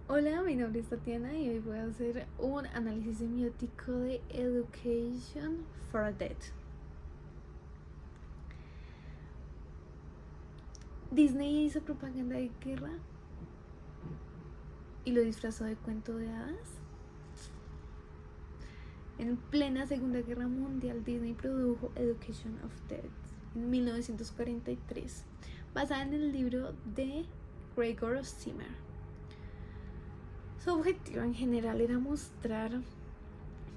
Hola, mi nombre es Tatiana y hoy voy a hacer un análisis semiótico de Education for Dead. Disney hizo propaganda de guerra y lo disfrazó de cuento de hadas. En plena Segunda Guerra Mundial, Disney produjo Education of Dead en 1943, basada en el libro de Gregor Zimmer. Su objetivo en general era mostrar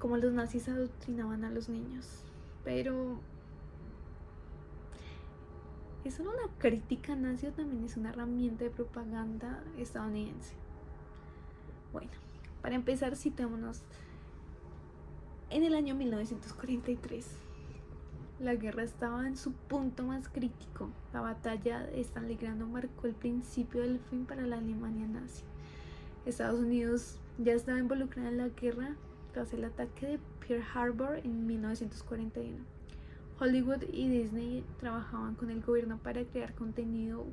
cómo los nazis adoctrinaban a los niños, pero ¿es solo una crítica nazi o también es una herramienta de propaganda estadounidense? Bueno, para empezar, citémonos en el año 1943. La guerra estaba en su punto más crítico. La batalla de Stalingrado marcó el principio del fin para la Alemania nazi. Estados Unidos ya estaba involucrada en la guerra tras el ataque de Pearl Harbor en 1941. Hollywood y Disney trabajaban con el gobierno para crear contenido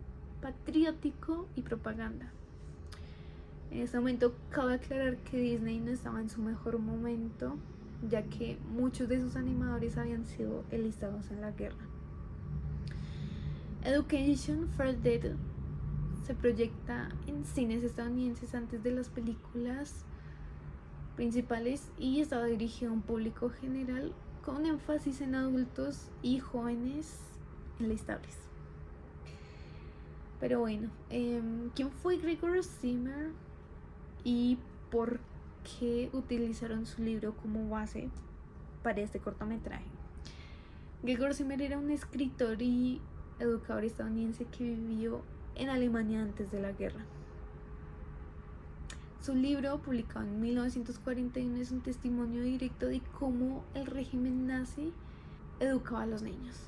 patriótico y propaganda. En este momento cabe aclarar que Disney no estaba en su mejor momento, ya que muchos de sus animadores habían sido enlistados en la guerra. Education for Dead se proyecta en cines estadounidenses antes de las películas principales y estaba dirigido a un público general con énfasis en adultos y jóvenes enlistables. Pero bueno, ¿quién fue Gregor Zimmer y por qué utilizaron su libro como base para este cortometraje? Gregor Zimmer era un escritor y educador estadounidense que vivió en Alemania antes de la guerra. Su libro, publicado en 1941, es un testimonio directo de cómo el régimen nazi educaba a los niños.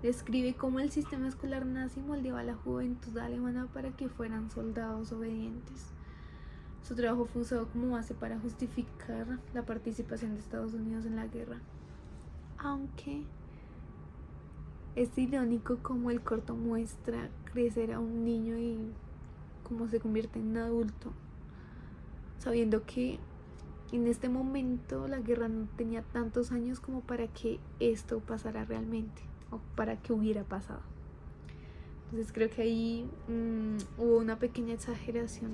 Describe cómo el sistema escolar nazi moldeaba a la juventud alemana para que fueran soldados obedientes. Su trabajo fue usado como base para justificar la participación de Estados Unidos en la guerra. Aunque es irónico cómo el corto muestra crecer a un niño y cómo se convierte en un adulto, sabiendo que en este momento la guerra no tenía tantos años como para que esto pasara realmente o para que hubiera pasado. Entonces creo que ahí hubo una pequeña exageración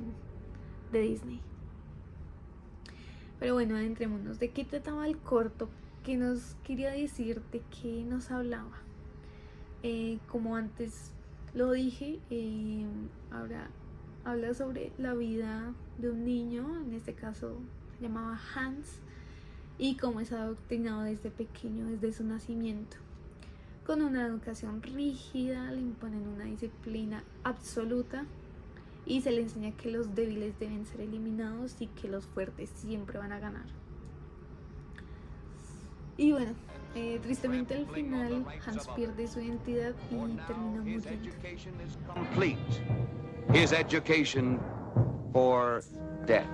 de Disney. Pero bueno, adentrémonos. ¿De qué trataba el corto? ¿Qué nos quería decir? ¿De qué nos hablaba? Como antes lo dije, ahora habla sobre la vida de un niño, en este caso se llamaba Hans, y cómo es adoctrinado desde pequeño, desde su nacimiento. Con una educación rígida, le imponen una disciplina absoluta y se le enseña que los débiles deben ser eliminados y que los fuertes siempre van a ganar. Y bueno, tristemente al final Hans pierde su identidad y termina muriendo. His education for death.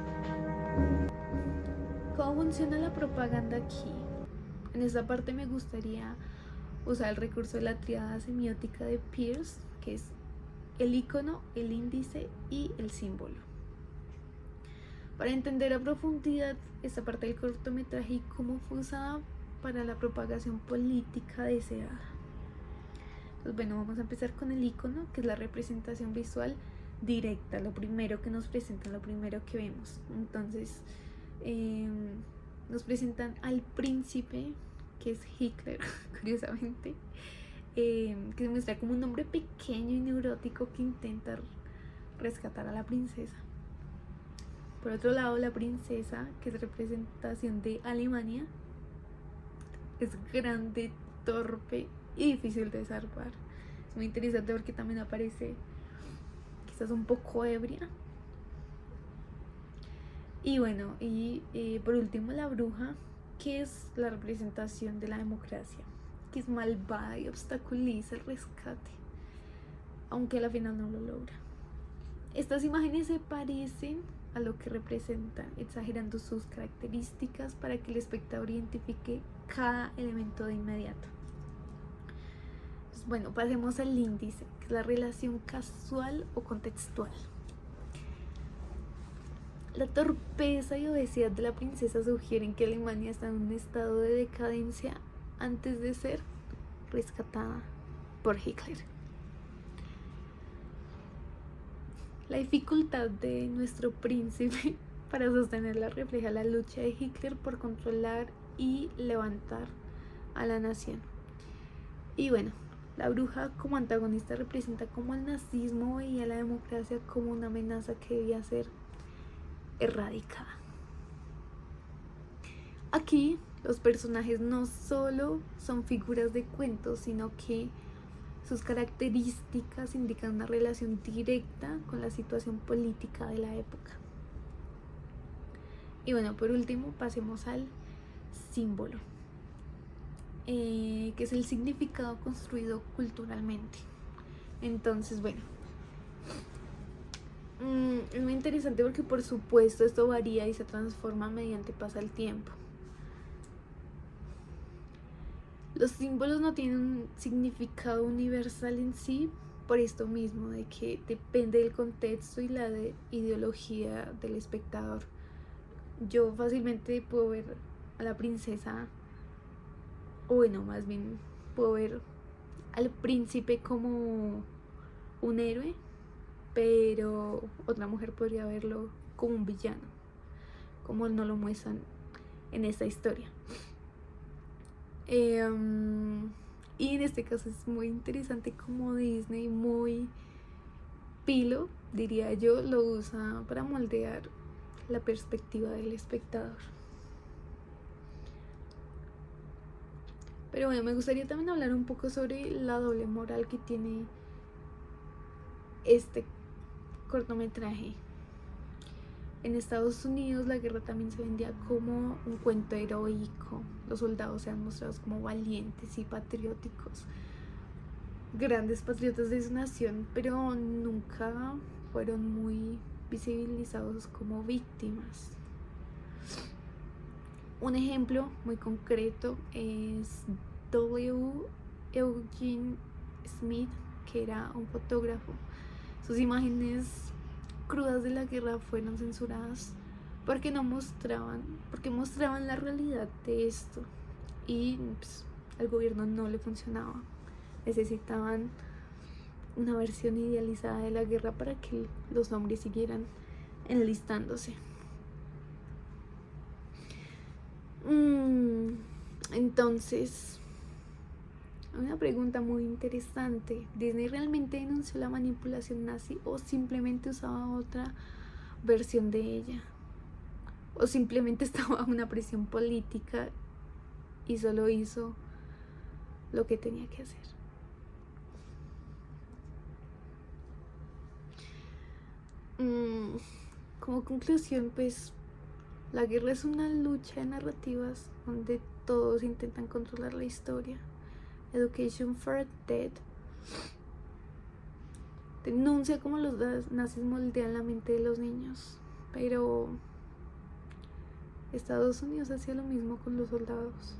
¿Cómo funciona la propaganda aquí? En esta parte me gustaría usar el recurso de la tríada semiótica de Peirce, que es el icono, el índice y el símbolo. Para entender a profundidad esta parte del cortometraje y cómo fue usada para la propagación política deseada. Pues bueno, vamos a empezar con el icono, que es la representación visual directa, lo primero que nos presentan, lo primero que vemos. Entonces nos presentan al príncipe, que es Hitler, curiosamente, que se muestra como un hombre pequeño y neurótico que intenta rescatar a la princesa. Por otro lado, la princesa, que es representación de Alemania, es grande, torpe y difícil de salvar. Es muy interesante porque también aparece quizás un poco ebria. Y bueno, por último la bruja, que es la representación de la democracia, que es malvada y obstaculiza el rescate, aunque a la final no lo logra. Estas imágenes se parecen a lo que representan, exagerando sus características para que el espectador identifique cada elemento de inmediato. Entonces, bueno, pasemos al índice, que es la relación casual o contextual. La torpeza y obesidad de la princesa sugieren que Alemania está en un estado de decadencia antes de ser rescatada por Hitler. La dificultad de nuestro príncipe para sostenerla refleja la lucha de Hitler por controlar y levantar a la nación. Y bueno, la bruja como antagonista representa cómo el nazismo veía a la democracia como una amenaza que debía ser erradicada. Aquí los personajes no solo son figuras de cuentos, sino que sus características indican una relación directa con la situación política de la época. Y bueno, por último, pasemos al símbolo, que es el significado construido culturalmente. Entonces, bueno, es muy interesante porque por supuesto esto varía y se transforma mediante pasa el tiempo. Los símbolos no tienen un significado universal en sí, por esto mismo, de que depende del contexto y la ideología del espectador. Yo fácilmente puedo ver a la princesa, o bueno, más bien puedo ver al príncipe como un héroe, pero otra mujer podría verlo como un villano, como no lo muestran en esta historia. Y en este caso es muy interesante como Disney, muy pilo, diría yo, lo usa para moldear la perspectiva del espectador. Pero bueno, me gustaría también hablar un poco sobre la doble moral que tiene este cortometraje. En Estados Unidos la guerra también se vendía como un cuento heroico. Los soldados sean mostrados como valientes y patrióticos, grandes patriotas de su nación, pero nunca fueron muy visibilizados como víctimas. Un ejemplo muy concreto es W. Eugene Smith, que era un fotógrafo. Sus imágenes crudas de la guerra fueron censuradas porque mostraban la realidad de esto, y pues, al gobierno no le funcionaba. Necesitaban una versión idealizada de la guerra para que los hombres siguieran enlistándose. Entonces, una pregunta muy interesante: ¿Disney realmente denunció la manipulación nazi o simplemente usaba otra versión de ella? ¿O simplemente estaba bajo una presión política y solo hizo lo que tenía que hacer? Como conclusión, pues la guerra es una lucha de narrativas donde todos intentan controlar la historia. Education for Dead denuncia cómo los nazis moldean la mente de los niños, pero Estados Unidos hacía lo mismo con los soldados.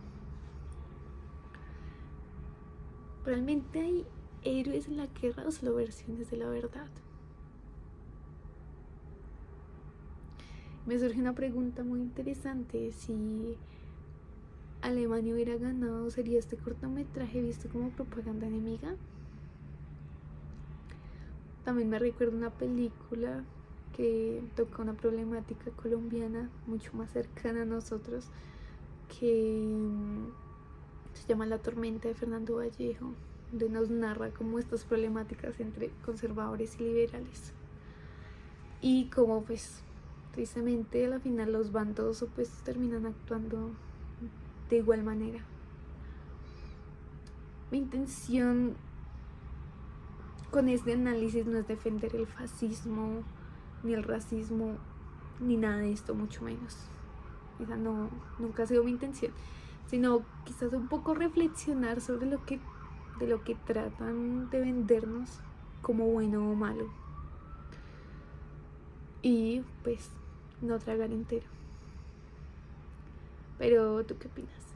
¿Realmente hay héroes en la guerra o solo versiones de la verdad? Me surge una pregunta muy interesante: si Alemania hubiera ganado, ¿sería este cortometraje visto como propaganda enemiga? También me recuerda una película que toca una problemática colombiana mucho más cercana a nosotros, que se llama La tormenta, de Fernando Vallejo, donde nos narra como estas problemáticas entre conservadores y liberales, y como pues tristemente a la final los bandos opuestos terminan actuando de igual manera. Mi intención con este análisis no es defender el fascismo, ni el racismo, ni nada de esto, mucho menos. Esa nunca ha sido mi intención, sino quizás un poco reflexionar sobre de lo que tratan de vendernos como bueno o malo, y pues no tragar entero. Pero ¿tú qué opinas?